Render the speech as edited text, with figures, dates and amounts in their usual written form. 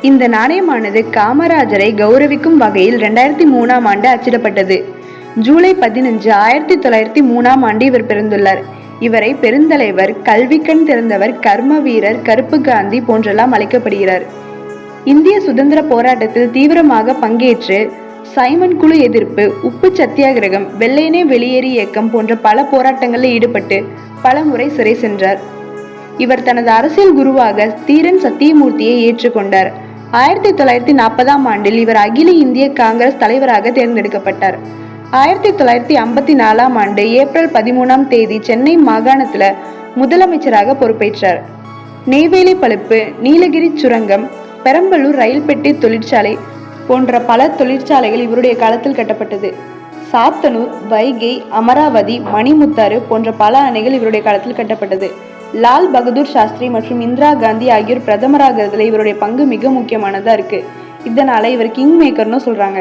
இந்த நாணயமானது காமராஜரை கௌரவிக்கும் வகையில் 2003ஆம் ஆண்டு அச்சிடப்பட்டது. ஜூலை 15, 1903ஆம் ஆண்டு இவர் பிறந்துள்ளார். இவரை பெருந்தலைவர், கல்விக்கண் திறந்தவர், கர்ம வீரர், கருப்பு காந்தி போன்றெல்லாம் அழைக்கப்படுகிறார். இந்திய சுதந்திர போராட்டத்தில் தீவிரமாக பங்கேற்று சைமன் குழு எதிர்ப்பு, உப்பு சத்தியாகிரகம், வெள்ளையனே வெளியேறு இயக்கம் போன்ற பல போராட்டங்களில் ஈடுபட்டு பல முறை சிறை சென்றார். இவர் தனது அரசியல் குருவாக தீரன் சத்தியமூர்த்தியை ஏற்றுக்கொண்டார். 1940ஆம் ஆண்டில் இவர் அகில இந்திய காங்கிரஸ் தலைவராக தேர்ந்தெடுக்கப்பட்டார். 1954ஆம் ஆண்டு ஏப்ரல் 13ஆம் தேதி சென்னை மாகாணத்துல முதலமைச்சராக பொறுப்பேற்றார். நெய்வேலி பழுப்பு, நீலகிரி சுரங்கம், பெரம்பலூர் ரயில் பெட்டி தொழிற்சாலை போன்ற பல தொழிற்சாலைகள் இவருடைய காலத்தில் கட்டப்பட்டது. சாத்தனூர், வைகை, அமராவதி, மணிமுத்தாறு போன்ற பல அணைகள் இவருடைய காலத்தில் கட்டப்பட்டது. லால் பகதூர் சாஸ்திரி மற்றும் இந்திரா காந்தி ஆகியோர் பிரதமராகிறதுல இவருடைய பங்கு மிக முக்கியமானதா இருக்கு. இதனால இவர் கிங் மேக்கர்னு சொல்றாங்க.